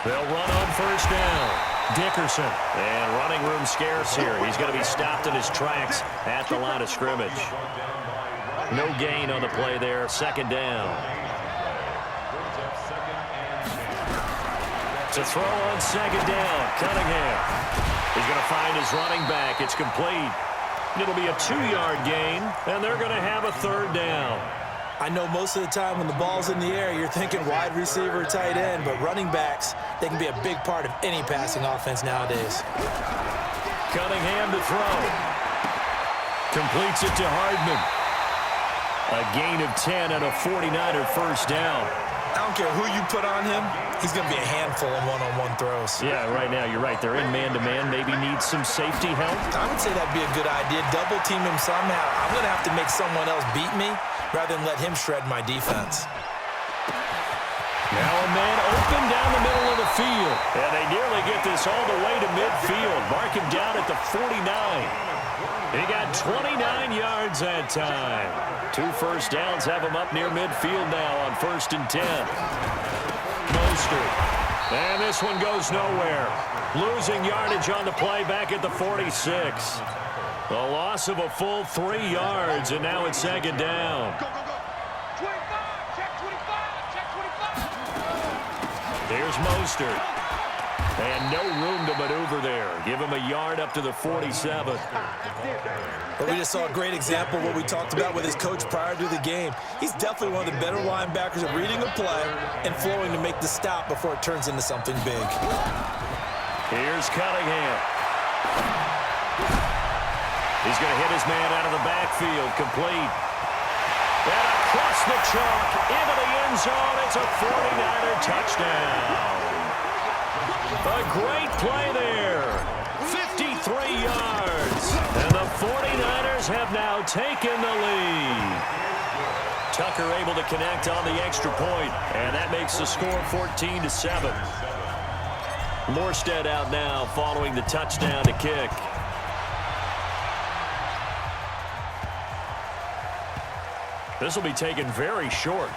They'll run on first down. Dickerson. And running room scarce here. He's going to be stopped in his tracks at the line of scrimmage. No gain on the play there. Second down. To throw on second down. Cunningham. He's going to find his running back. It's complete. It'll be a 2-yard gain, and they're going to have a third down. I know most of the time when the ball's in the air, you're thinking wide receiver, tight end, but running backs, they can be a big part of any passing offense nowadays. Cunningham to throw. Completes it to Hardman. A gain of 10 and a 49er first down. I don't care who you put on him, he's going to be a handful in one-on-one throws. Yeah, right now you're right. They're in man-to-man. Maybe need some safety help. I would say that'd be a good idea. Double team him somehow. I'm going to have to make someone else beat me rather than let him shred my defense. Now a man open down the middle of the field. And they nearly get this all the way to midfield. Mark him down at the 49. He got 29 yards that time. 2 first downs have him up near midfield now on 1st and 10. Mostert. And this one goes nowhere. Losing yardage on the play back at the 46. A loss of a full 3 yards, and now it's second down. Go, go, go. 25, check 25, check 25. Here's Mostert. And no room to maneuver there. Give him a yard up to the 47. But we just saw a great example of what we talked about with his coach prior to the game. He's definitely one of the better linebackers at reading a play and flowing to make the stop before it turns into something big. Here's Cunningham. He's going to hit his man out of the backfield. Complete. And across the chalk into the end zone. It's a 49er touchdown. A great play there. 53 yards. And the 49ers have now taken the lead. Tucker able to connect on the extra point, and that makes the score 14-7. Morstead out now following the touchdown to kick. This will be taken very short.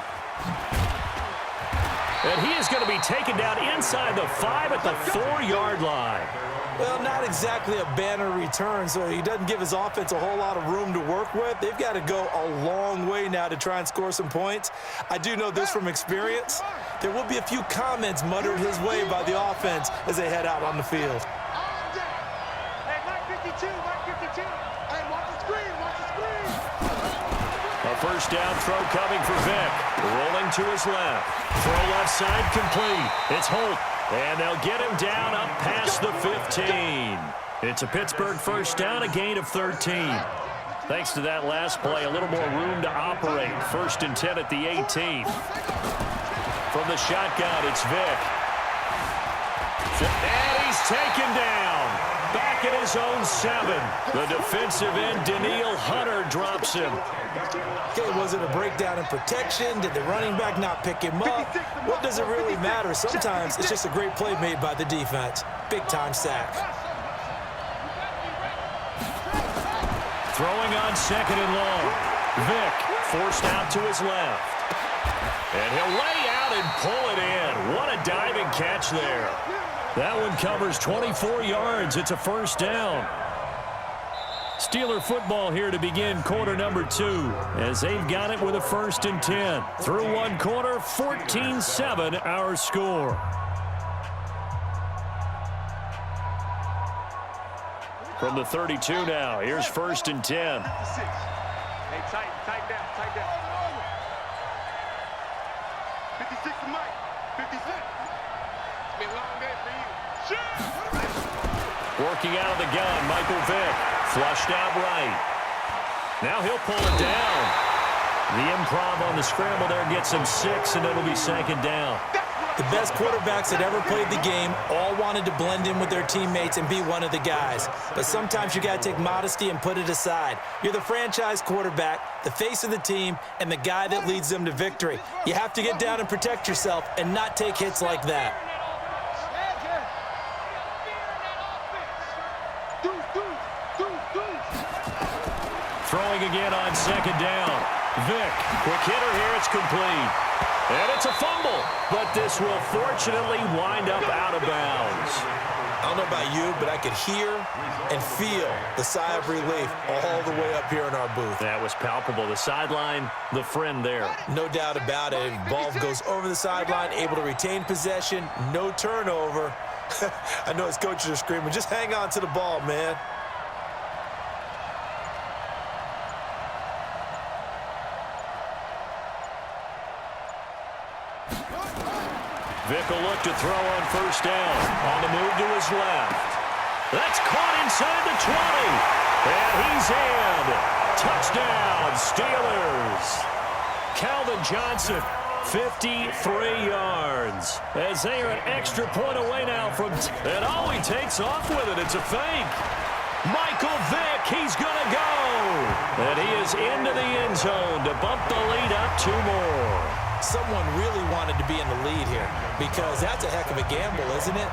And he is going to be taken down inside the 5 at the 4-yard line. Well, not exactly a banner return, so he doesn't give his offense a whole lot of room to work with. They've got to go a long way now to try and score some points. I do know this from experience. There will be a few comments muttered his way by the offense as they head out on the field. Hey, Mike 52, Mike 52. Hey, watch the screen, watch the screen. A first down throw coming for Vick. Rolling to his left. Throw left side complete. It's Holt. And they'll get him down up past the 15. It's a Pittsburgh first down, a gain of 13. Thanks to that last play, a little more room to operate. 1st and 10 at the 18th. From the shotgun, it's Vick. And he's taken down. Back at his own 7. The defensive end, Daniil Hunter, drops him. Okay, was it a breakdown in protection? Did the running back not pick him up? What does it really matter? Sometimes it's just a great play made by the defense. Big-time sack. Throwing on 2nd and long. Vick forced out to his left. And he'll lay out and pull it in. What a diving catch there. That one covers 24 yards. It's a first down. Steeler football here to begin quarter number 2 as they've got it with a 1st and 10. Through one quarter, 14-7 our score. From the 32 now, here's 1st and 10. Hey, tighten down, tighten down. 56 to Mike, 56. It's been a long day for you. Working out of the gun, Michael Vick. Flushed out right. Now he'll pull it down. The improv on the scramble there gets him 6, and it'll be 2nd down. The best quarterbacks that ever played the game all wanted to blend in with their teammates and be one of the guys. But sometimes you got to take modesty and put it aside. You're the franchise quarterback, the face of the team, and the guy that leads them to victory. You have to get down and protect yourself and not take hits like that. Throwing again on 2nd down. Vick, quick hitter here, it's complete. And it's a fumble, but this will fortunately wind up out of bounds. I don't know about you, but I could hear and feel the sigh of relief all the way up here in our booth. That was palpable. The sideline, the friend there. No doubt about it. Ball goes over the sideline, able to retain possession, no turnover. I know his coaches are screaming, just hang on to the ball, man. Vick will look to throw on first down. On the move to his left. That's caught inside the 20. And he's in. Touchdown, Steelers. Calvin Johnson, 53 yards. As they are an extra point away now from... And oh, he takes off with it. It's a fake. Michael Vick, he's going to go. And he is into the end zone to bump the lead up 2 more. Someone really wanted to be in the lead here because that's a heck of a gamble, isn't it?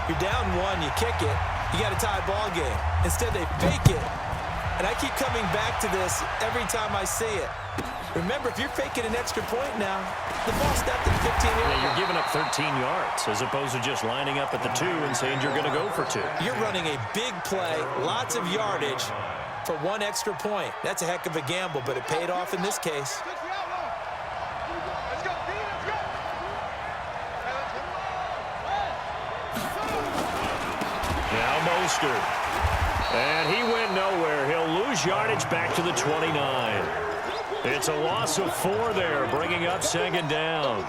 You're down 1, you kick it, you got a tie ball game. Instead, they fake it. And I keep coming back to this every time I see it. Remember, if you're faking an extra point now, the ball's snapped at 15 yards. Yeah, you're giving up 13 yards as opposed to just lining up at the 2 and saying you're going to go for 2. You're running a big play, lots of yardage for 1 extra point. That's a heck of a gamble, but it paid off in this case. And he went nowhere. He'll lose yardage back to the 29. It's a loss of 4 there, bringing up 2nd down.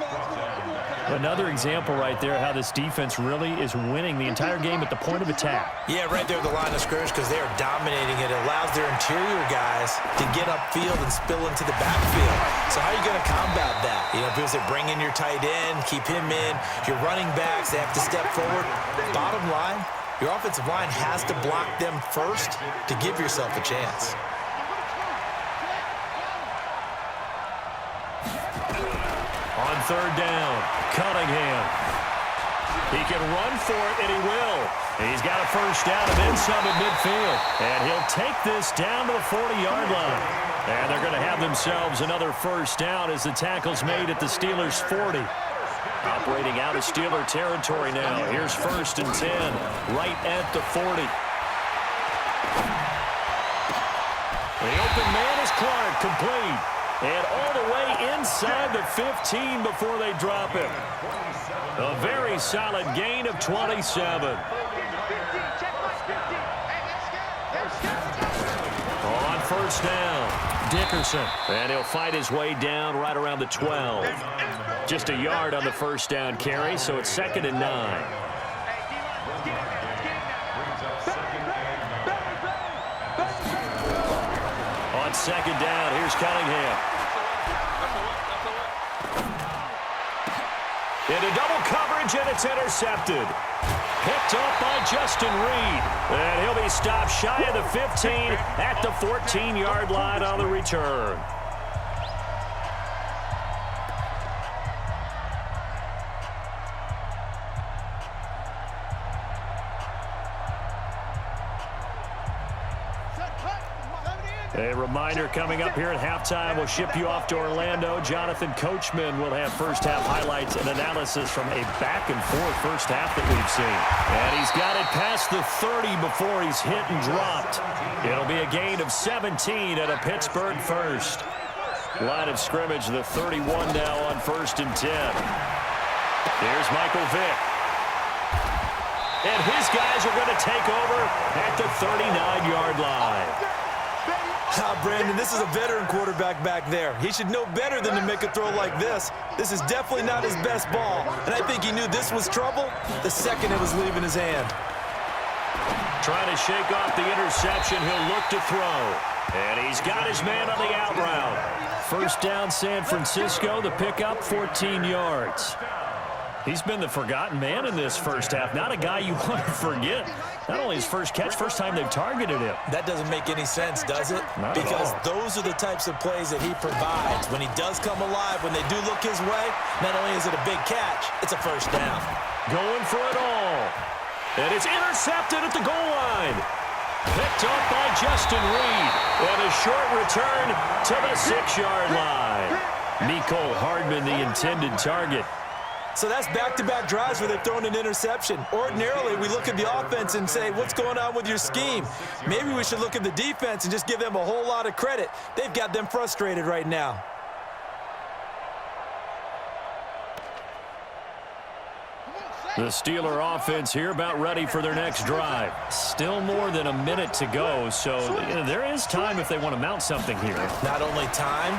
Another example right there how this defense really is winning the entire game at the point of attack. Yeah, right there at the line of scrimmage because they are dominating it. It allows their interior guys to get upfield and spill into the backfield. So how are you going to combat that? You know, because they bring in your tight end, keep him in. Your running backs, they have to step forward. Bottom line, your offensive line has to block them first to give yourself a chance. On 3rd down, Cunningham. He can run for it, and he will. He's got a first down and then some at midfield. And he'll take this down to the 40-yard line. And they're going to have themselves another first down as the tackle's made at the Steelers' 40. Operating out of Steeler territory now. Here's 1st and 10, right at the 40. The open man is Clark, complete. And all the way inside the 15 before they drop him. A very solid gain of 27. On first down, Dickerson. And he'll fight his way down right around the 12. Just a yard on the first down carry, so it's 2nd and 9. On 2nd down, here's Cunningham. Into double coverage, and it's intercepted. Picked up by Justin Reed. And he'll be stopped shy of the 15 at the 14-yard line on the return. A reminder coming up here at halftime. We'll ship you off to Orlando. Jonathan Coachman will have first-half highlights and analysis from a back-and-forth first half that we've seen. And he's got it past the 30 before he's hit and dropped. It'll be a gain of 17 at a Pittsburgh first. Line of scrimmage, the 31 now on 1st and 10. Here's Michael Vick. And his guys are going to take over at the 39-yard line. Brandon, this is a veteran quarterback back there. He should know better than to make a throw like this. This is definitely not his best ball, and I think he knew this was trouble the second it was leaving his hand. Trying to shake off the interception, he'll look to throw. And he's got his man on the out route. First down, San Francisco, the pickup, 14 yards. He's been the forgotten man in this first half. Not a guy you want to forget. Not only his first catch, first time they've targeted him. That doesn't make any sense, does it? Not because at all. Those are the types of plays that he provides. When he does come alive, when they do look his way, not only is it a big catch, it's a first down. Going for it all. And it's intercepted at the goal line. Picked up by Justin Reed. And a short return to the 6-yard line. Mecole Hardman, the intended target. So that's back-to-back drives where they've thrown an interception. Ordinarily, we look at the offense and say, what's going on with your scheme? Maybe we should look at the defense and just give them a whole lot of credit. They've got them frustrated right now. The Steeler offense here about ready for their next drive. Still more than a minute to go, so there is time if they want to mount something here. Not only time,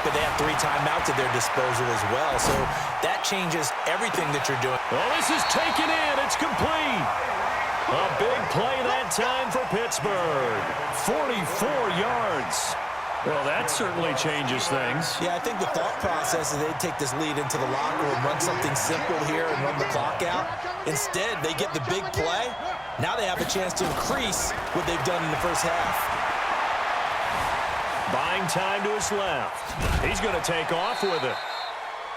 but they have 3 timeouts at their disposal as well, so that changes everything that you're doing. Oh, this is taken in. It's complete. A big play that time for Pittsburgh. 44 yards. Well, that certainly changes things. Yeah, I think the thought process is they'd take this lead into the locker room, run something simple here and run the clock out. Instead, they get the big play. Now they have a chance to increase what they've done in the first half. Buying time to his left. He's going to take off with it.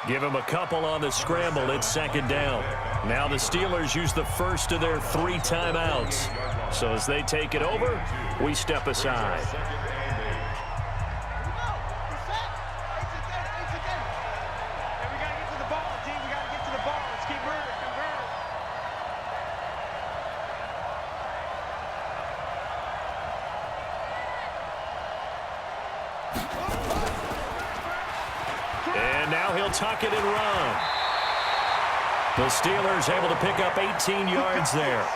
Give him a couple on the scramble. It's 2nd down. Now the Steelers use the first of their 3 timeouts. So as they take it over, we step aside. And now he'll tuck it and run. The Steelers able to pick up 18 yards there.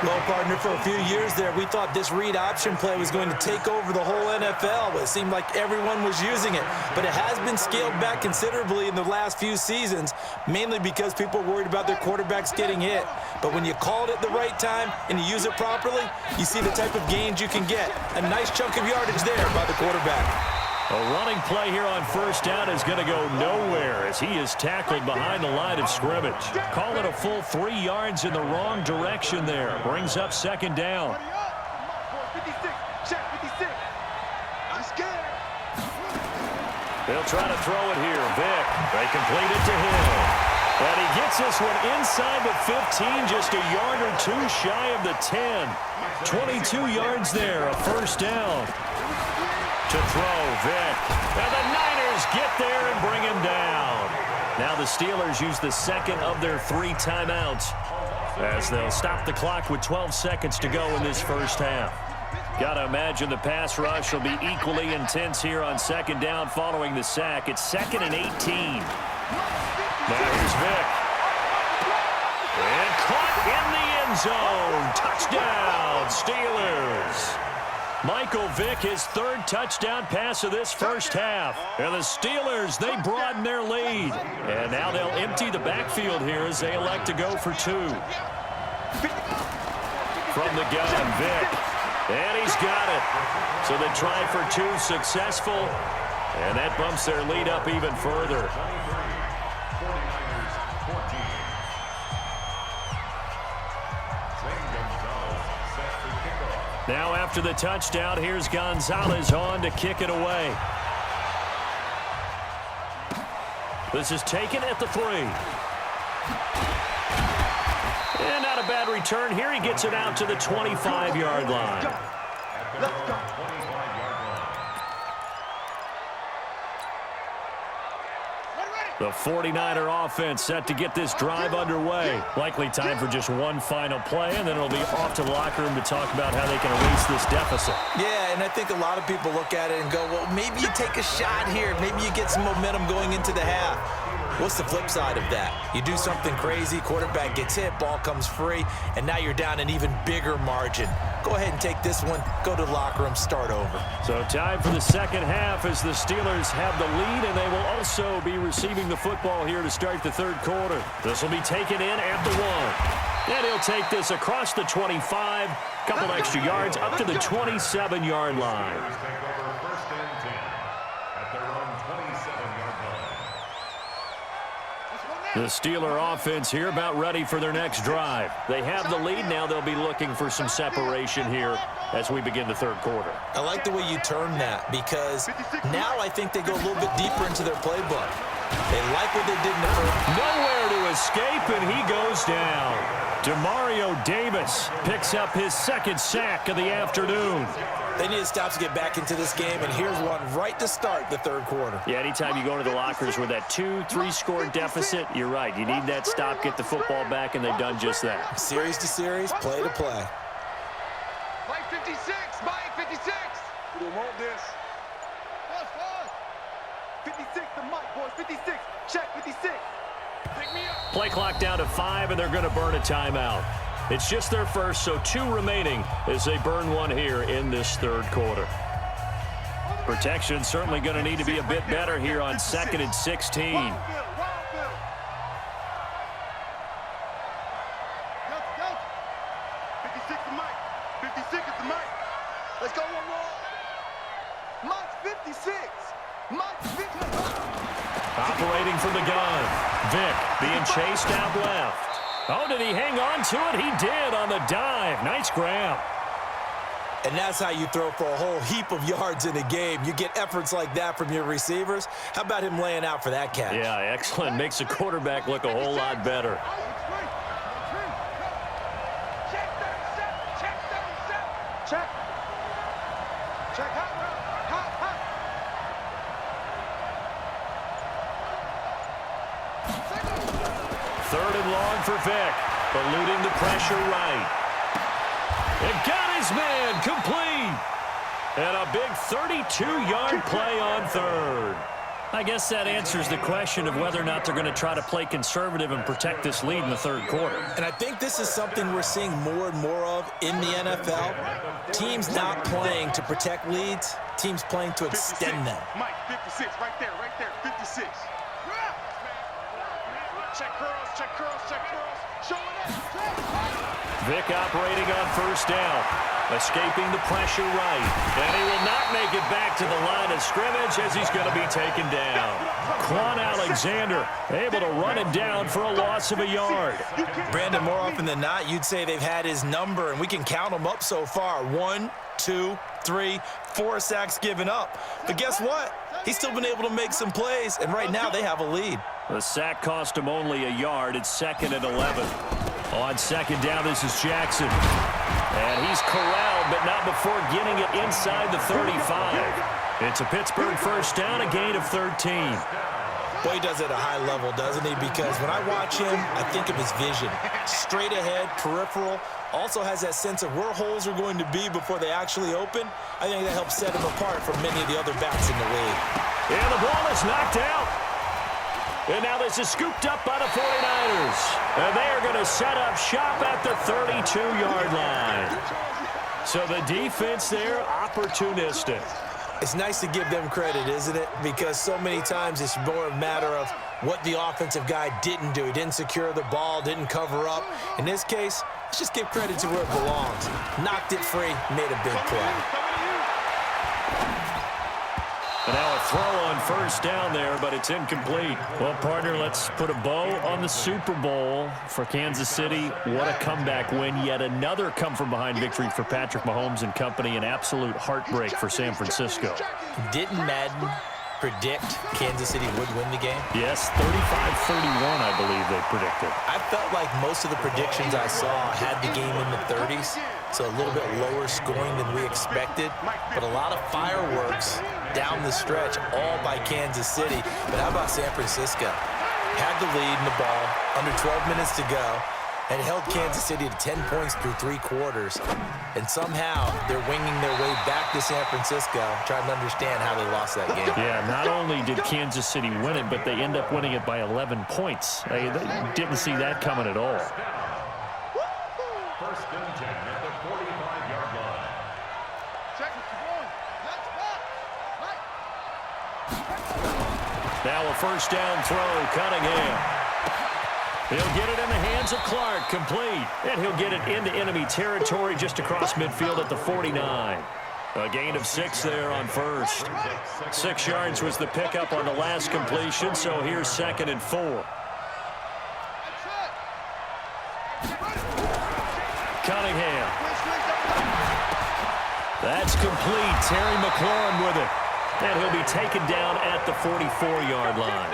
Well, partner, for a few years there, we thought this read option play was going to take over the whole NFL. It seemed like everyone was using it. But it has been scaled back considerably in the last few seasons, mainly because people are worried about their quarterbacks getting hit. But when you call it at the right time and you use it properly, you see the type of gains you can get. A nice chunk of yardage there by the quarterback. A running play here on 1st down is going to go nowhere as he is tackled behind the line of scrimmage. Call it a full 3 yards in the wrong direction there. Brings up 2nd down. 56, check 56. I'm scared. They'll try to throw it here. Vick, they complete it to him. And he gets this one inside the 15, just a yard or 2 shy of the 10. 22 yards there, a 1st down. To throw, Vick. And the Niners get there and bring him down. Now the Steelers use the 2nd of their 3 timeouts as they'll stop the clock with 12 seconds to go in this first half. Got to imagine the pass rush will be equally intense here on 2nd down following the sack. It's 2nd and 18. Now here's Vick. And caught in the end zone. Touchdown, Steelers. Michael Vick, his 3rd touchdown pass of this first half. And the Steelers, they broaden their lead. And now they'll empty the backfield here as they elect to go for 2. From the gun, Vick. And he's got it. So they try for 2, successful. And that bumps their lead up even further. Now after the touchdown, here's Gonzalez on to kick it away. This is taken at the 3. And not a bad return here. He gets it out to the 25-yard line. Let's go. The 49er offense set to get this drive underway. Likely time for just one final play, and then it'll be off to the locker room to talk about how they can erase this deficit. Yeah, and I think a lot of people look at it and go, well, maybe you take a shot here. Maybe you get some momentum going into the half. What's the flip side of that? You do something crazy, quarterback gets hit, ball comes free, and now you're down an even bigger margin. Go ahead and take this one, go to the locker room, start over. So time for the second half as the Steelers have the lead, and they will also be receiving the football here to start the third quarter. This will be taken in at the 1. And he'll take this across the 25, couple extra yards up to the 27-yard line. The Steeler offense here about ready for their next drive. They have the lead. Now they'll be looking for some separation here as we begin the third quarter. I like the way you term that because now I think they go a little bit deeper into their playbook. They like what they did in the first. Nowhere to escape, and he goes down. Demario Davis picks up his second sack of the afternoon. They need to stop to get back into this game, and here's one right to start the third quarter. Yeah, anytime you go into the lockers with that 2-3 score deficit, you're right. You need that stop, get the football back, and they've done just that. Series to series, play to play. Mike 56, Mike 56. We don't want this. 56 to Mike, boys, 56. Check 56. Pick me up. Play clock down to 5, and they're going to burn a timeout. It's just their first, so 2 remaining as they burn one here in this third quarter. Protection certainly going to need to be a bit better here on 2nd and 16. 56 to Mike. 56 is to Mike. Let's go one more. Mike's 56. Mike's 56. Operating from the gun. Vic being chased out left. Oh, did he hang on to it? He did on the dive. Nice grab. And that's how you throw for a whole heap of yards in a game. You get efforts like that from your receivers. How about him laying out for that catch? Yeah, excellent. Makes the quarterback look a whole lot better. Check 37. Check 37. Check. Check hot. Hot. Third and long for Vic. Eluding the pressure right. It got his man complete. And a big 32-yard play on third. I guess that answers the question of whether or not they're going to try to play conservative and protect this lead in the third quarter. And I think this is something we're seeing more and more of in the NFL. Teams not playing to protect leads, teams playing to extend them. Mike, 56, right there, 56. Check curls. Show it up. Vic operating on first down. Escaping the pressure right. And he will not make it back to the line of scrimmage as he's going to be taken down. Quan Alexander able to run him down for a loss of a yard. Brandon, more often than not, you'd say they've had his number, and we can count them up so far. 1, 2, 3, 4 sacks given up. But guess what? He's still been able to make some plays, and right now they have a lead. The sack cost him only a yard. It's 2nd and 11. On second down, this is Jackson. And he's corralled, but not before getting it inside the 35. It's a Pittsburgh first down, a gain of 13. Boy, he does it at a high level, doesn't he? Because when I watch him, I think of his vision. Straight ahead, peripheral. Also has that sense of where holes are going to be before they actually open. I think that helps set him apart from many of the other backs in the league. And the ball is knocked out. And now this is scooped up by the 49ers. And they are going to set up shop at the 32-yard line. So the defense there, opportunistic. It's nice to give them credit, isn't it? Because so many times it's more a matter of what the offensive guy didn't do. He didn't secure the ball, didn't cover up. In this case, let's just give credit to where it belongs. Knocked it free, made a big play. And now a throw on first down there, but it's incomplete. Well, partner, let's put a bow on the Super Bowl for Kansas City. What a comeback win. Yet another come-from-behind victory for Patrick Mahomes and company. An absolute heartbreak for San Francisco. Didn't Madden predict Kansas City would win the game? Yes, 35-31, I believe they predicted. I felt like most of the predictions I saw had the game in the 30s, so a little bit lower scoring than we expected, but a lot of fireworks down the stretch, all by Kansas City. But how about San Francisco? Had the lead in the ball, under 12 minutes to go, and held Kansas City to 10 points through 3 quarters. And somehow they're winging their way back to San Francisco, trying to understand how they lost that game. Yeah, not only did Kansas City win it, but they end up winning it by 11 points. They didn't see that coming at all. First and 10 at the 45-yard line. Now a first down throw, Cunningham. He'll get it in the hands of Clark, complete. And he'll get it into enemy territory just across midfield at the 49. A gain of 6 there on first. 6 yards was the pickup on the last completion, so here's 2nd and 4. Cunningham. That's complete. Terry McLaurin with it. And he'll be taken down at the 44-yard line.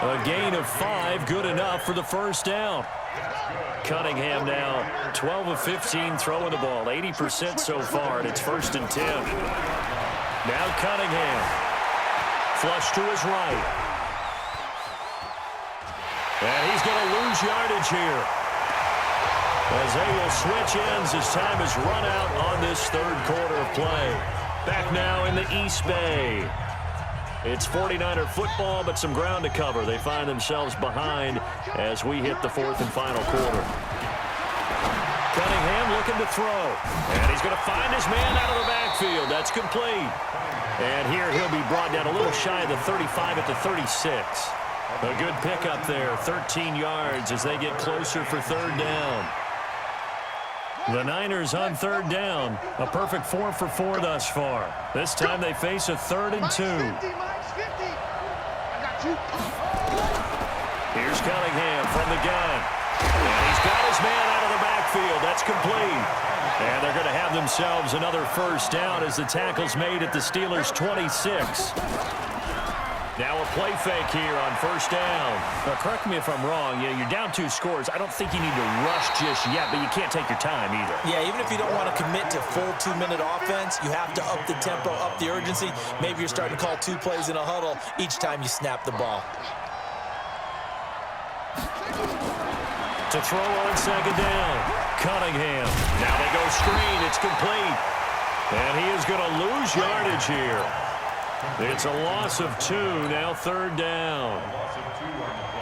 A gain of 5, good enough for the first down. Cunningham now 12 of 15 throwing the ball, 80% so far, and it's 1st and 10. Now Cunningham. Flush to his right. And he's going to lose yardage here, as they will switch ends as time has run out on this third quarter of play. Back now in the East Bay. It's 49er football, but some ground to cover. They find themselves behind as we hit the 4th and final quarter. Cunningham looking to throw. And he's going to find his man out of the backfield. That's complete. And here he'll be brought down a little shy of the 35 at the 36. A good pickup there, 13 yards as they get closer for 3rd down. The Niners on 3rd down. A perfect 4 for 4 thus far. This time they face a 3rd and 2. Here's Cunningham from the gun. And he's got his man out of the backfield. That's complete. And they're going to have themselves another first down as the tackle's made at the Steelers' 26. Now a play fake here on 1st down. Now, correct me if I'm wrong. You're down 2 scores. I don't think you need to rush just yet, but you can't take your time either. Yeah, even if you don't want to commit to full 2-minute offense, you have to up the tempo, up the urgency. Maybe you're starting to call 2 plays in a huddle each time you snap the ball. To throw on 2nd down. Cunningham. Now they go screen. It's complete. And he is going to lose yardage here. It's a loss of 2, now 3rd down.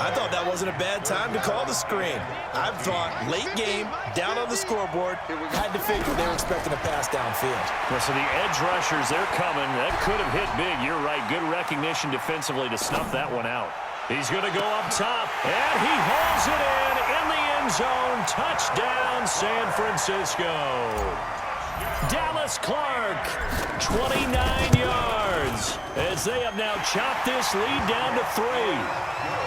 I thought that wasn't a bad time to call the screen. I thought late game, down on the scoreboard, had to figure they were expecting a pass downfield. Listen, the edge rushers, they're coming. That could have hit big. You're right. Good recognition defensively to snuff that one out. He's going to go up top, and he hauls it in the end zone. Touchdown, San Francisco. Dallas Clark, 29 yards, as they have now chopped this lead down to 3.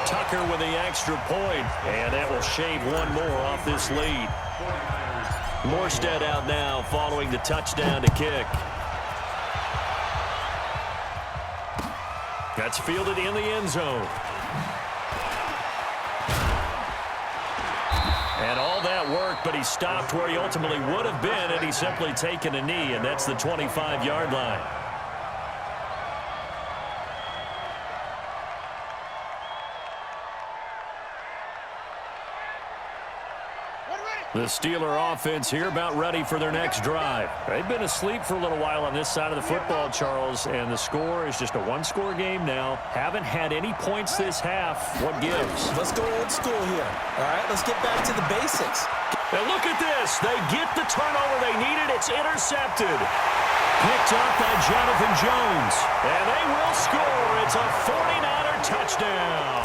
Tucker with the extra point, and that will shave 1 more off this lead. Morstead out now following the touchdown to kick. That's fielded in the end zone. And all that work, but he stopped where he ultimately would have been had he simply taken a knee, and that's the 25-yard line. The Steeler offense here about ready for their next drive. They've been asleep for a little while on this side of the football, Charles, and the score is just a 1-score game now. Haven't had any points this half. What gives? Let's go old school here. All right, let's get back to the basics. And look at this. They get the turnover they needed. It's intercepted. Picked up by Jonathan Jones. And they will score. It's a 49er touchdown.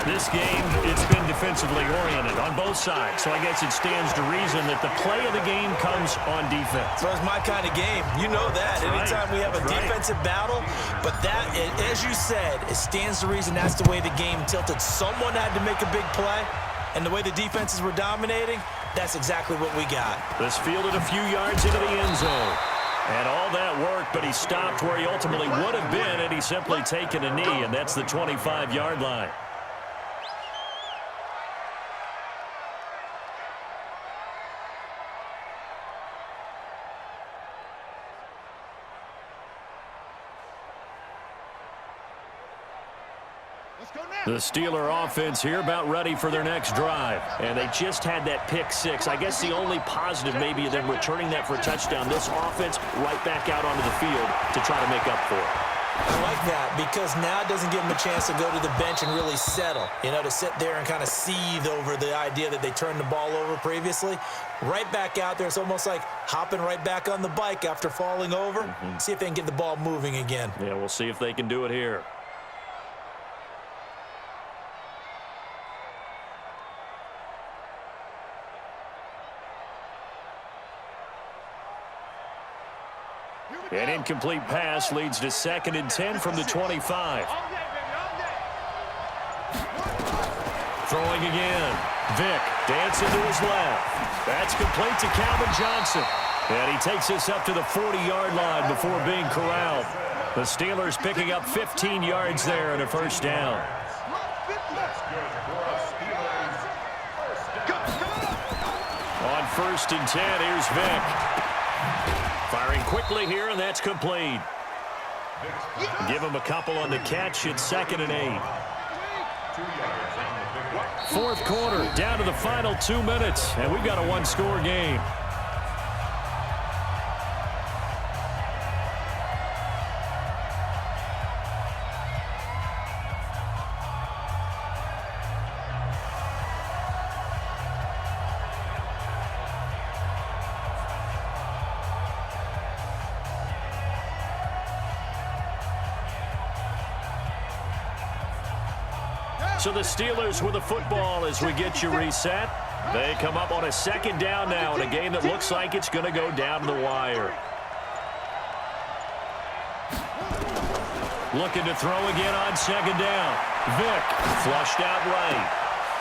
This game, it's been defensively oriented on both sides, so I guess it stands to reason that the play of the game comes on defense. So it's my kind of game. You know that. Anytime we have a defensive battle, but that, as you said, it stands to reason that's the way the game tilted. Someone had to make a big play, and the way the defenses were dominating, that's exactly what we got. This fielded a few yards into the end zone. And all that work, but he stopped where he ultimately would have been had he simply taken a knee, and that's the 25-yard line. The Steeler offense here about ready for their next drive. And they just had that pick 6. I guess the only positive maybe of them returning that for a touchdown. This offense right back out onto the field to try to make up for it. I like that because now it doesn't give them a chance to go to the bench and really settle. You know, to sit there and kind of seethe over the idea that they turned the ball over previously. Right back out there. It's almost like hopping right back on the bike after falling over. See if they can get the ball moving again. Yeah, we'll see if they can do it here. An incomplete pass leads to 2nd and 10 from the 25. Throwing again. Vick dancing to his left. That's complete to Calvin Johnson. And he takes this up to the 40-yard line before being corralled. The Steelers picking up 15 yards there and a first down. On 1st and 10, here's Vick. Firing quickly here, and that's complete. Give him a couple on the catch. It's 2nd and 8. 4th quarter, down to the final 2 minutes, and we've got a one-score game. So the Steelers with the football as we get you reset. They come up on a 2nd down now in a game that looks like it's going to go down to the wire. Looking to throw again on 2nd down. Vick flushed out right.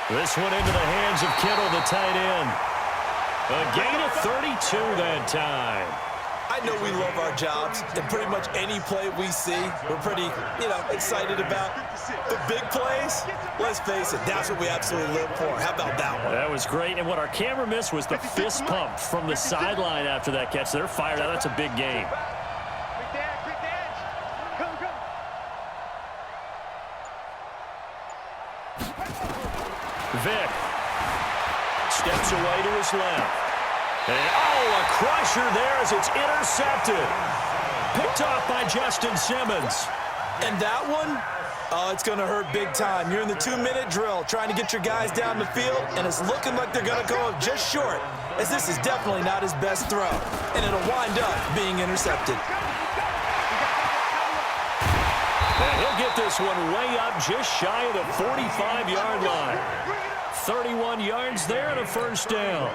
This one into the hands of Kittle, the tight end. A gain of 32 that time. I know we love our jobs, and pretty much any play we see, we're pretty, excited about. But big plays, let's face it, that's what we absolutely live for. How about that one? That was great, and what our camera missed was the fist pump from the sideline after that catch. They're fired out. That's a big game. Vick steps away to his left. And, a crusher there as it's intercepted. Picked off by Justin Simmons. And that one, it's going to hurt big time. You're in the 2-minute drill trying to get your guys down the field, and it's looking like they're going to go just short, as this is definitely not his best throw, and it'll wind up being intercepted. And he'll get this one way up just shy of the 45-yard line. 31 yards there and a first down.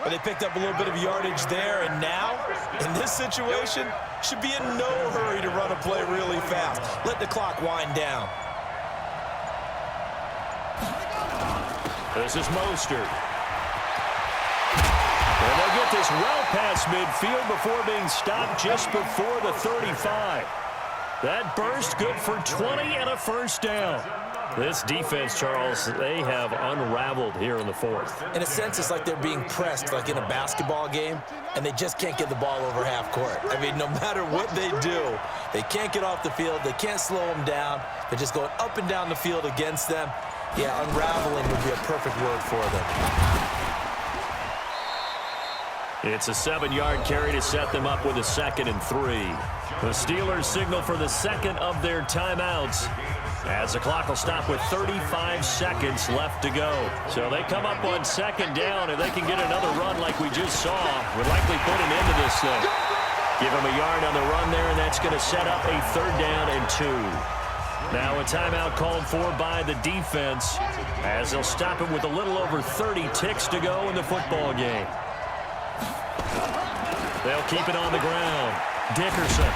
But they picked up a little bit of yardage there, and now, in this situation, should be in no hurry to run a play really fast. Let the clock wind down. This is Mostert. And they'll get this well past midfield before being stopped just before the 35. That burst good for 20 and a first down. This defense, Charles, they have unraveled here in the 4th. In a sense, it's like they're being pressed like in a basketball game, and they just can't get the ball over half court. I mean, no matter what they do, they can't get off the field. They can't slow them down. They're just going up and down the field against them. Yeah, unraveling would be a perfect word for them. It's a 7-yard carry to set them up with a 2nd and 3. The Steelers signal for the second of their timeouts, as the clock will stop with 35 seconds left to go. So they come up on 2nd down, and they can get another run like we just saw. Would likely put an end to this thing. Give them a yard on the run there, and that's going to set up a 3rd down and 2. Now a timeout called for by the defense, as they'll stop it with a little over 30 ticks to go in the football game. They'll keep it on the ground. Dickerson.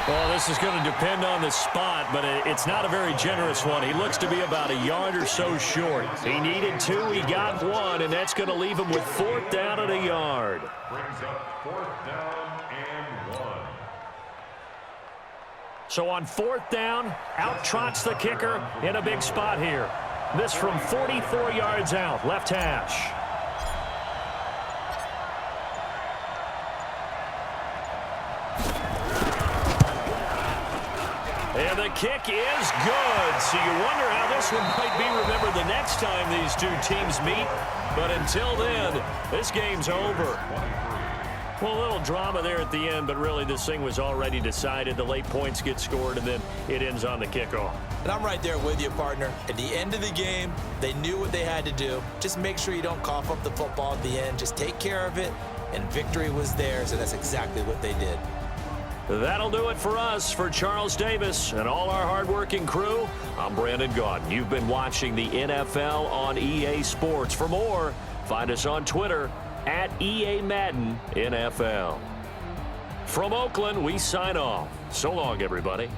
Well, this is going to depend on the spot, but it's not a very generous one. He looks to be about a yard or so short. He needed 2, he got 1, and that's going to leave him with 4th down and a yard. Brings up 4th down and 1. So on 4th down, out trots the kicker in a big spot here. This from 44 yards out, left hash. And the kick is good. So you wonder how this one might be remembered the next time these two teams meet. But until then, this game's over. Well, a little drama there at the end, but really this thing was already decided. The late points get scored, and then it ends on the kickoff. And I'm right there with you, partner. At the end of the game, they knew what they had to do. Just make sure you don't cough up the football at the end. Just take care of it, and victory was theirs, and that's exactly what they did. That'll do it for us. For Charles Davis and all our hardworking crew, I'm Brandon Gaudin. You've been watching the NFL on EA Sports. For more, find us on Twitter at EA Madden NFL. From Oakland, we sign off. So long, everybody.